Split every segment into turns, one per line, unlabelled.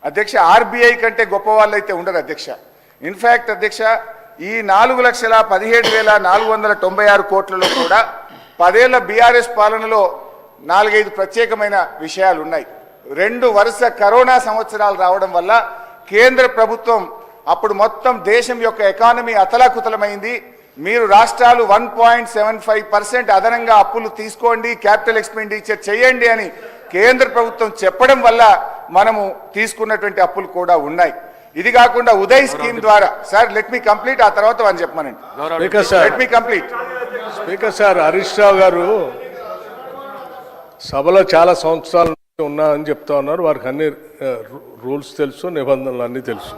అధ్యక్ష ఆర్బీఐ కంటే గొప్ప వాళ్ళు అయితే ఉండరు అధ్యక్ష. ఇన్ఫ్యాక్ట్ అధ్యక్ష ఈ 4,17,496 కోట్లలో కూడా 10 ఏళ్ల బీఆర్ఎస్ పాలనలో 4-5 ప్రత్యేకమైన విషయాలు ఉన్నాయి. 2 వరుస కరోనా సంవత్సరాలు రావడం వల్ల కేంద్ర ప్రభుత్వం అప్పుడు మొత్తం దేశం యొక్క ఎకానమీ అతలాకుతలమైంది. మీరు రాష్ట్రాలు 1.75% అదనంగా అప్పులు తీసుకోండి, క్యాపిటల్ ఎక్స్పెండిచర్ చేయండి అని కేంద్ర ప్రభుత్వం చెప్పడం వల్ల మనము తీసుకున్నటువంటి అప్పులు కూడా ఉన్నాయి. ఇది కాకుండా ఉదయ్ స్కీమ్ ద్వారా సార్ లెట్ మీ కంప్లీట్, ఆ తర్వాత అని చెప్పమనండి. Let me complete.
Speaker sir, Harish Rao గారు సభలో చాలా సంవత్సరాల నుంచి ఉన్నారని చెప్తా ఉన్నారు. వారికి అన్ని రూల్స్ తెలుసు, నిబంధనలు అన్నీ తెలుసు.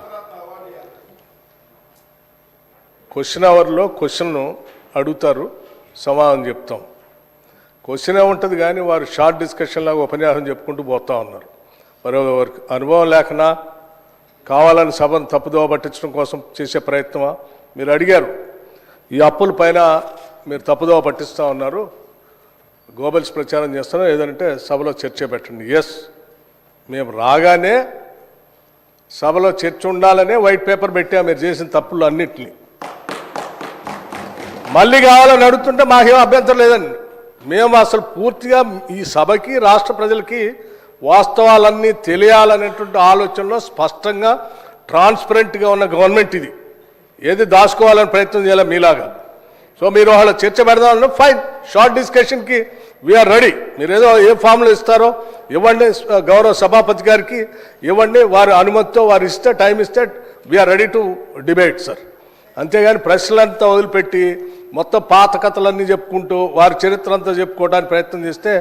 క్వశ్చన్ అవర్లో క్వశ్చన్ను అడుగుతారు, సమాధానం చెప్తాం. క్వశ్చన్ ఉంటుంది కానీ వారు షార్ట్ డిస్కషన్ లాగా ఉపన్యాసం చెప్పుకుంటూ పోతా ఉన్నారు. మరి వారికి అనుభవం లేకనా, కావాలని సభను తప్పుదోవ పట్టించడం కోసం చేసే ప్రయత్నమా? మీరు అడిగారు ఈ అప్పుల పైన మీరు తప్పుదోవ పట్టిస్తూ ఉన్నారు, గోబల్స్ ప్రచారం చేస్తున్నారు, ఏదంటే సభలో చర్చ పెట్టండి. ఎస్, మేము రాగానే సభలో చర్చ ఉండాలనే వైట్ పేపర్ పెట్టాం మీరు చేసిన తప్పులు అన్నింటినీ. మళ్ళీ కావాలని అడుగుతుంటే మాకేం అభ్యంతరం లేదండి. మేము అసలు పూర్తిగా ఈ సభకి, రాష్ట్ర ప్రజలకి వాస్తవాలన్నీ తెలియాలనేటువంటి ఆలోచనలో స్పష్టంగా ట్రాన్స్పరెంట్గా ఉన్న గవర్నమెంట్ ఇది. ఏది దాచుకోవాలని ప్రయత్నం చేయాలి మీలాగా. సో మీరు వాళ్ళ చర్చ పెడదామన్నా ఫైన్, షార్ట్ డిస్కషన్కి వీఆర్ రెడీ. మీరు ఏదో ఏ ఫామ్లో ఇస్తారో ఇవ్వండి, గౌరవ సభాపతి గారికి ఇవ్వండి, వారి అనుమతితో వారు ఇస్తే, టైం ఇస్తే we're ready to debate sir. అంతేగాని ప్రశ్నలంతా వదిలిపెట్టి మొత్తం పాత కథలన్నీ చెప్పుకుంటూ వారి చరిత్ర అంతా చెప్పుకోవడానికి ప్రయత్నం చేస్తే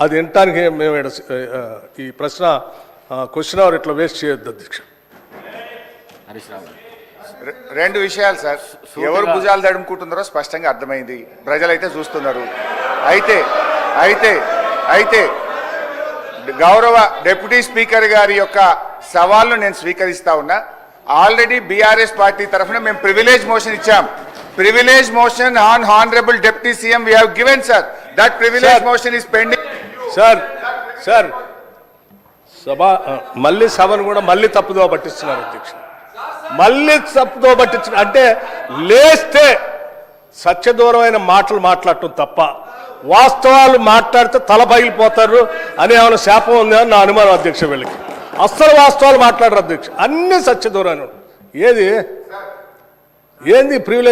అది వినటానికి మేము ఈ ప్రశ్న క్వశ్చన్ అవర్ ఇట్లా వేస్ట్ చేయొద్దు అధ్యక్ష.
రెండు విషయాలు సార్, ఎవరు భుజాలు తడుముకుంటున్నారో స్పష్టంగా అర్థమైంది, ప్రజలైతే చూస్తున్నారు. అయితే అయితే అయితే గౌరవ డిప్యూటీ స్పీకర్ గారి యొక్క సవాల్ను నేను స్వీకరిస్తా ఉన్నా. ఆల్రెడీ బీఆర్ఎస్ పార్టీ తరఫున మేము ప్రివిలేజ్ మోషన్ ఇచ్చాం. Privilege motion on honourable deputy CM we have given sir. That privilege motion is pending.
Sir సభ మళ్ళీ సభను కూడా మళ్ళీ తప్పుదోవ పట్టిస్తున్నారు అధ్యక్ష. మళ్ళీ తప్పుదోవ పట్టించిన అంటే లేస్తే సత్యదూరమైన మాటలు మాట్లాడటం తప్ప వాస్తవాలు మాట్లాడితే తల పగిలిపోతారు అని ఏమైనా శాపం ఉందని నా అనుమానం అధ్యక్ష. వీళ్ళకి అస్సలు వాస్తవాలు మాట్లాడరు అధ్యక్ష, అన్ని సత్యదూరాన్ని. ఏంది ప్రివిలేజ్